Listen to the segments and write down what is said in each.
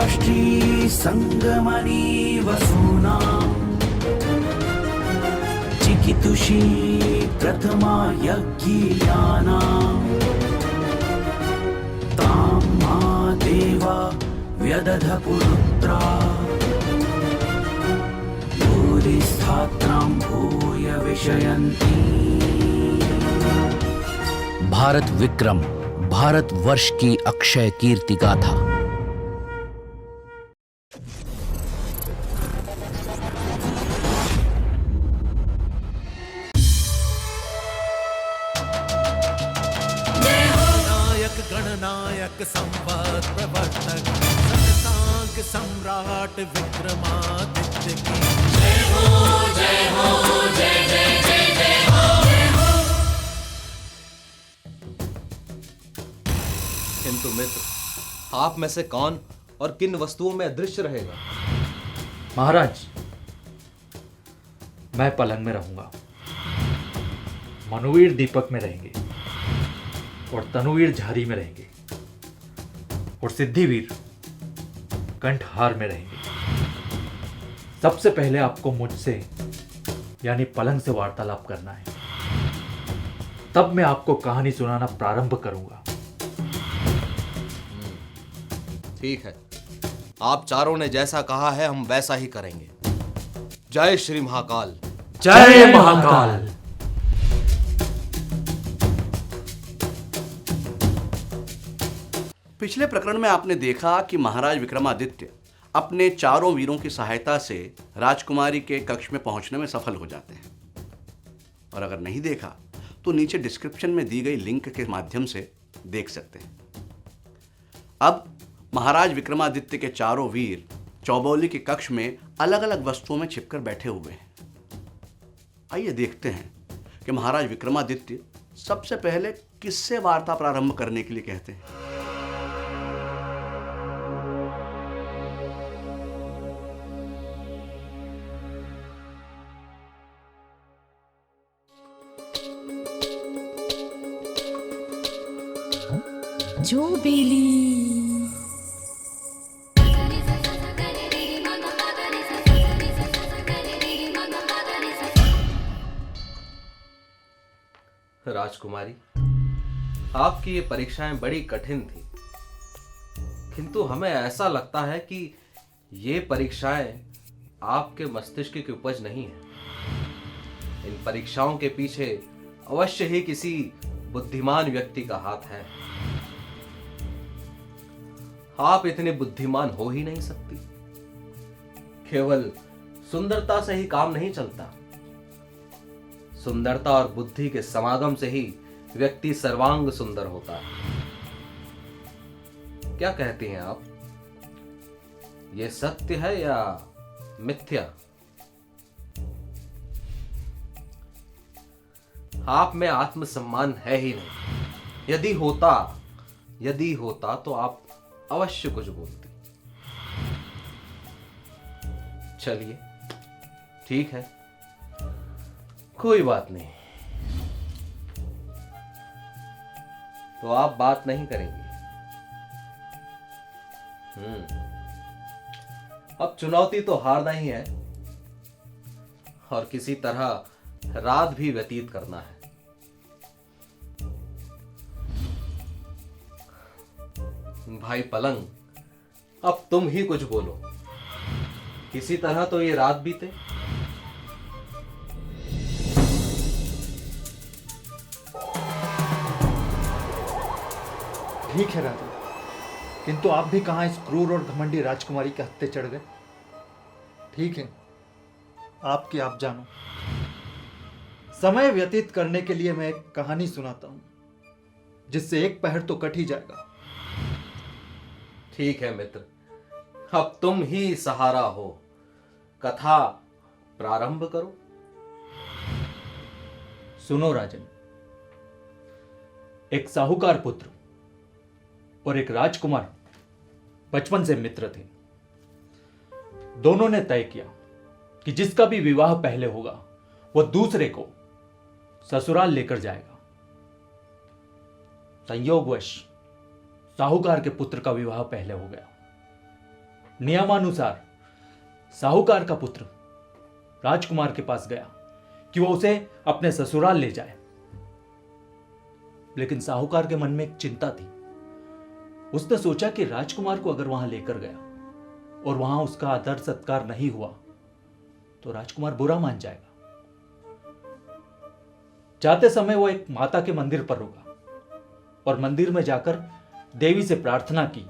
राष्ट्री संगमनी वसूना चिकितुषी प्रथमा यज्ञियाना तां मा देवा व्यदध पुरुत्रा भूरिस्थात्रां भूय विषयन्ति। भारत विक्रम, भारत वर्ष की अक्षय कीर्ति गाथा। नायक गणनायक संवाद प्रवर्तक शशांक सम्राट विक्रमादित्य की जय हो जय हो जय जय जय जय हो। किंतु मित्र, आप में से कौन और किन वस्तुओं में अदृश्य रहेगा? महाराज, मैं पलंग में रहूंगा, मनुवीर दीपक में रहेंगे और तनुवीर झारी में रहेंगे और सिद्धिवीर कंठहार में रहेंगे। सबसे पहले आपको मुझसे यानी पलंग से वार्तालाप करना है, तब मैं आपको कहानी सुनाना प्रारंभ करूंगा। ठीक है, आप चारों ने जैसा कहा है हम वैसा ही करेंगे। जय श्री महाकाल। जय महाकाल। पिछले प्रकरण में आपने देखा कि महाराज विक्रमादित्य अपने चारों वीरों की सहायता से राजकुमारी के कक्ष में पहुंचने में सफल हो जाते हैं। और अगर नहीं देखा तो नीचे डिस्क्रिप्शन में दी गई लिंक के माध्यम से देख सकते हैं। अब महाराज विक्रमादित्य के चारों वीर चौबोली के कक्ष में अलग अलग वस्तुओं में छिपकर बैठे हुए हैं। आइए देखते हैं कि महाराज विक्रमादित्य सबसे पहले किससे वार्ता प्रारंभ करने के लिए कहते हैं। जो बेली राजकुमारी, आपकी ये परीक्षाएं बड़ी कठिन थी, किंतु हमें ऐसा लगता है कि ये परीक्षाएं आपके मस्तिष्क की उपज नहीं है। इन परीक्षाओं के पीछे अवश्य ही किसी बुद्धिमान व्यक्ति का हाथ है। आप इतने बुद्धिमान हो ही नहीं सकती। केवल सुंदरता से ही काम नहीं चलता। सुंदरता और बुद्धि के समागम से ही व्यक्ति सर्वांग सुंदर होता है। क्या कहती हैं आप? यह सत्य है या मिथ्या? आप में आत्मसम्मान है ही नहीं। यदि होता तो आप अवश्य कुछ बोलती। चलिए, ठीक है, कोई बात नहीं। तो आप बात नहीं करेंगी। अब चुनौती तो हारना ही है और किसी तरह रात भी व्यतीत करना है। भाई पलंग, अब तुम ही कुछ बोलो। किसी तरह तो ये रात बीते। ठीक है राजा, किंतु आप भी कहां इस क्रूर और घमंडी राजकुमारी के हत्थे चढ़ गए। ठीक है, आपकी आप जानो। समय व्यतीत करने के लिए मैं एक कहानी सुनाता हूं, जिससे एक पहर तो कट ही जाएगा। ठीक है मित्र, अब तुम ही सहारा हो। कथा प्रारंभ करो। सुनो राजन, एक साहूकार पुत्र और एक राजकुमार बचपन से मित्र थे। दोनों ने तय किया कि जिसका भी विवाह पहले होगा वह दूसरे को ससुराल लेकर जाएगा। संयोगवश साहूकार के पुत्र का विवाह पहले हो गया नियमानुसार साहूकार का पुत्र राजकुमार के पास गया कि वो उसे अपने ससुराल ले जाए। लेकिन साहूकार के मन में एक चिंता थी। उसने सोचा कि राजकुमार को अगर वहां लेकर गया और वहां उसका आदर सत्कार नहीं हुआ तो राजकुमार बुरा मान जाएगा। जाते समय वो एक माता के मंदिर पर रुका और मंदिर में जाकर देवी से प्रार्थना की।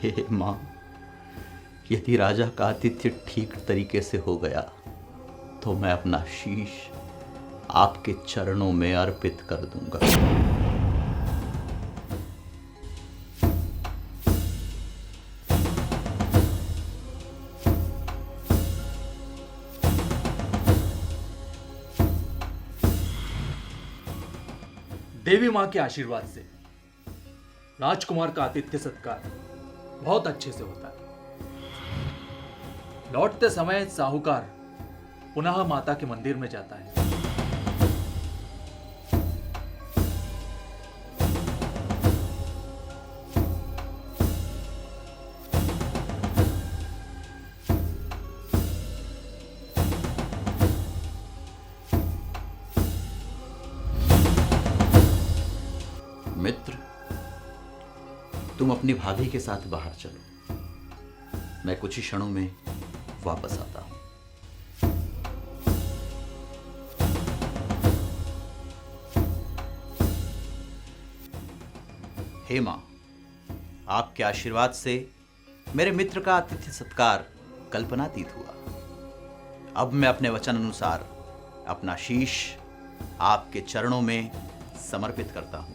हे माँ, यदि राजा का आतिथ्य ठीक तरीके से हो गया तो मैं अपना शीश आपके चरणों में अर्पित कर दूंगा। देवी मां के आशीर्वाद से राजकुमार का आतिथ्य सत्कार बहुत अच्छे से होता है। लौटते समय साहूकार पुनः माता के मंदिर में जाता है। मित्र, तुम अपनी भाभी के साथ बाहर चलो, मैं कुछ ही क्षणों में वापस आता हूं। हे मां, आपके आशीर्वाद से मेरे मित्र का आतिथ्य सत्कार कल्पनातीत हुआ। अब मैं अपने वचन अनुसार अपना शीश आपके चरणों में समर्पित करता हूं।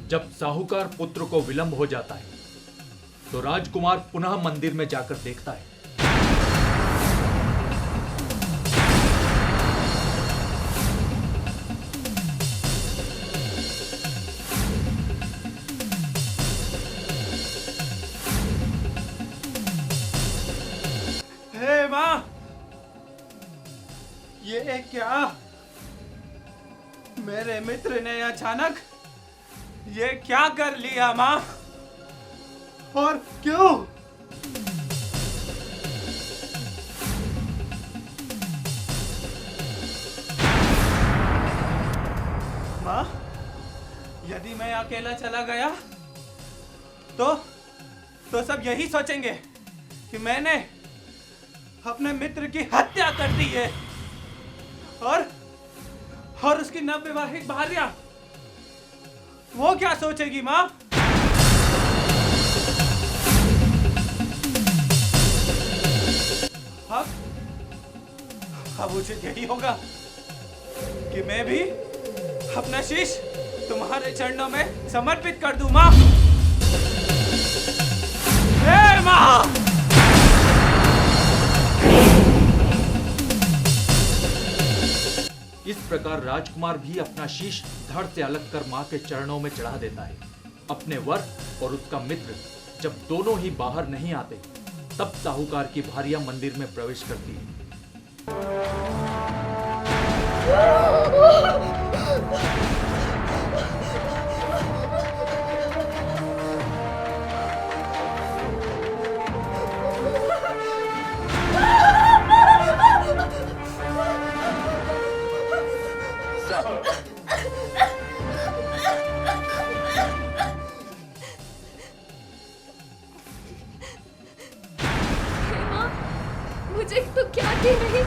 जब साहूकार पुत्र को विलंब हो जाता है तो राजकुमार पुनः मंदिर में जाकर देखता है। हे मां, ये क्या? मेरे मित्र ने अचानक ये क्या कर लिया मां? और क्यों? मां, यदि मैं अकेला चला गया तो सब यही सोचेंगे कि मैंने अपने मित्र की हत्या कर दी है और उसकी नवविवाहित भार्या वो क्या सोचेगी मां? अब उचित यही होगा कि मैं भी अपना शीश तुम्हारे चरणों में समर्पित कर दूं मां। हे मां! इस प्रकार राजकुमार भी अपना शीश धड़ से अलग कर मां के चरणों में चढ़ा देता है। अपने वर और उसका मित्र जब दोनों ही बाहर नहीं आते तब साहूकार की भार्या मंदिर में प्रवेश करती है। मुझे तो क्या थी नहीं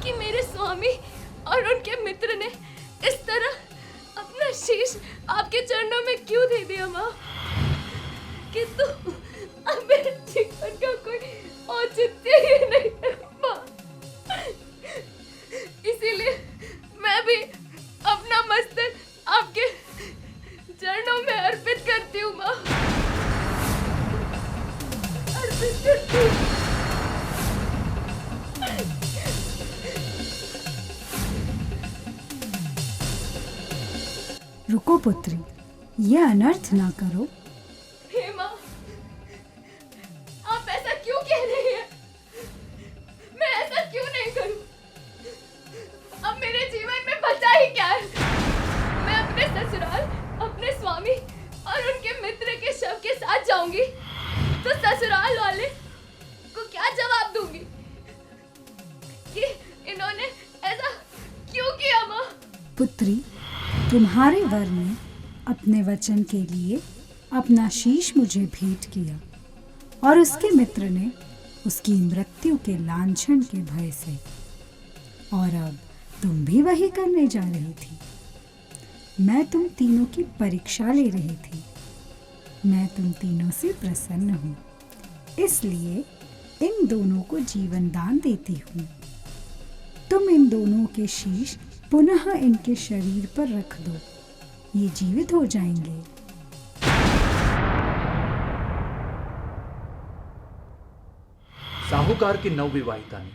कि मेरे स्वामी और उनके मित्र ने इस शीश आपके चरणों में क्यों दे दिया माँ? किंतु अब मेरे जीवन का कोई औचित्य ही नहीं है माँ। इसीलिए मैं भी अपना मस्तक आपके चरणों में अर्पित करती हूँ माँ, अर्पित करती हूँ। रुको पुत्री, ये अनर्थ ना करो। हे माँ, आप ऐसा क्यों कह रही हैं? मैं ऐसा क्यों नहीं करूं? अब मेरे जीवन में बचा ही क्या है? मैं अपने ससुराल, अपने स्वामी और उनके मित्र के शव के साथ जाऊंगी तो ससुराल वाले को क्या जवाब दूंगी कि इन्होंने ऐसा क्यों किया माँ? पुत्री, तुम्हारे वर ने अपने वचन के लिए अपना शीश मुझे भेंट किया और उसके मित्र ने उसकी मृत्यु के लांछन के भय से, और अब तुम भी वही करने जा रही थी। मैं तुम तीनों की परीक्षा ले रही थी। मैं तुम तीनों से प्रसन्न हूँ, इसलिए इन दोनों को जीवन दान देती हूँ। तुम इन दोनों के शीश पुनः इनके शरीर पर रख दो, ये जीवित हो जाएंगे। साहूकार की नवविवाहिता ने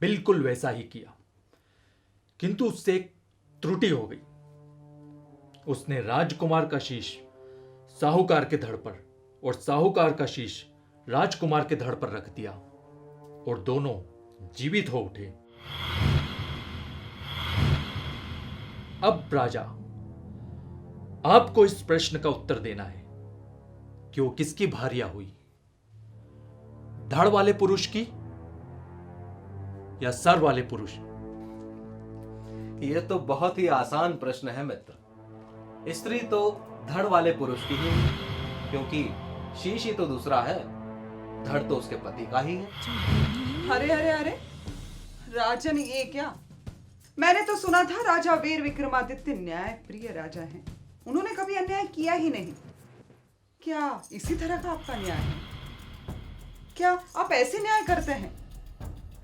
बिल्कुल वैसा ही किया, किंतु उससे एक त्रुटि हो गई। उसने राजकुमार का शीश साहूकार के धड़ पर और साहूकार का शीश राजकुमार के धड़ पर रख दिया और दोनों जीवित हो उठे। अब राजा, आपको इस प्रश्न का उत्तर देना है कि वो किसकी भार्या हुई, धड़ वाले पुरुष की या सर वाले पुरुष? यह तो बहुत ही आसान प्रश्न है मित्र। स्त्री तो धड़ वाले पुरुष की ही है, क्योंकि शीश ही तो दूसरा है, धड़ तो उसके पति का ही है। अरे अरे अरे, राजन ये क्या? मैंने तो सुना था राजा वीर विक्रमादित्य न्याय प्रिय राजा हैं। उन्होंने कभी अन्याय किया ही नहीं। क्या इसी तरह का आपका न्याय है? क्या आप ऐसे न्याय करते हैं?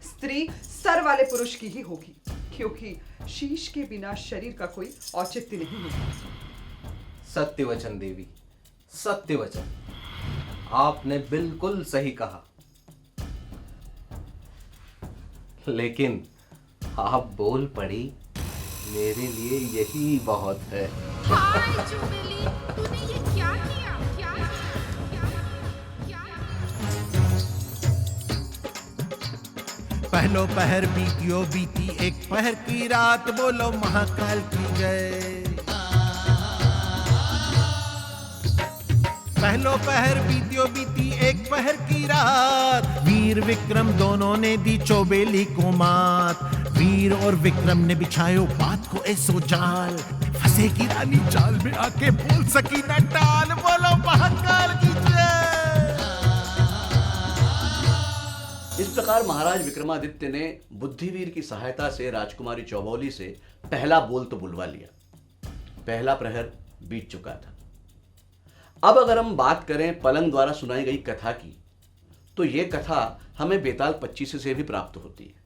स्त्री सर वाले पुरुष की ही होगी, क्योंकि शीश के बिना शरीर का कोई औचित्य नहीं होता। सत्य वचन देवी, सत्य वचन। आपने बिल्कुल सही कहा। लेकिन आप बोल पड़ी, मेरे लिए यही बहुत है। हाय चुबेली, तूने ये क्या किया? पहलो पहर बीतियो बीती एक पहर की रात, बोलो महाकाल की जय। पहलो पहर बीतियो बीती एक पहर की रात, वीर विक्रम दोनों ने दी चौबेली को मात। वीर और विक्रम ने बिछायो बात को ऐसो जाल, फंसे की रानी जाल में आके बोल सकी न टाल, बोलो महाकाल की जय। इस प्रकार महाराज विक्रमादित्य ने बुद्धिवीर की सहायता से राजकुमारी चौबोली से पहला बोल तो बुलवा लिया। पहला प्रहर बीत चुका था। अब अगर हम बात करें पलंग द्वारा सुनाई गई कथा की, तो यह कथा हमें बेताल 25 से भी प्राप्त होती है।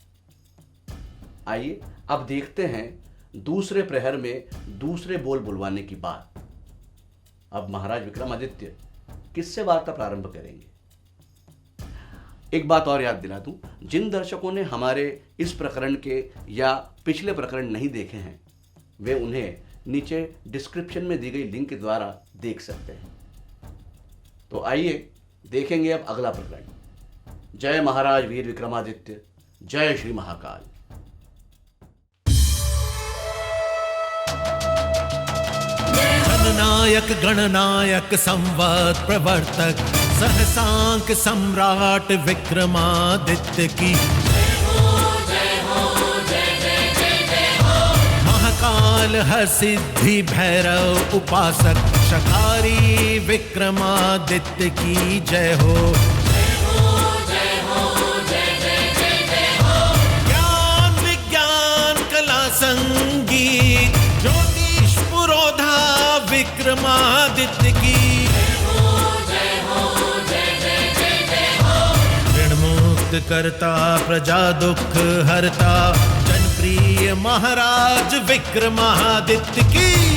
आइए अब देखते हैं दूसरे प्रहर में दूसरे बोल बुलवाने की बात। अब महाराज विक्रमादित्य किससे वार्ता प्रारंभ करेंगे? एक बात और याद दिला दूं, जिन दर्शकों ने हमारे इस प्रकरण के या पिछले प्रकरण नहीं देखे हैं, वे उन्हें नीचे डिस्क्रिप्शन में दी गई लिंक के द्वारा देख सकते हैं। तो आइए देखेंगे अब अगला प्रकरण। जय महाराज वीर विक्रमादित्य, जय श्री महाकाल। जननायक गणनायक संवत प्रवर्तक सहसांक सम्राट विक्रमादित्य की महाकाल हरसिद्धि भैरव उपासक शकारी विक्रमादित्य की जय हो। ज्ञान विज्ञान कला संगीत ज्योतिष पुरोधा हित करता प्रजा दुख हरता जनप्रिय महाराज विक्रमादित्य की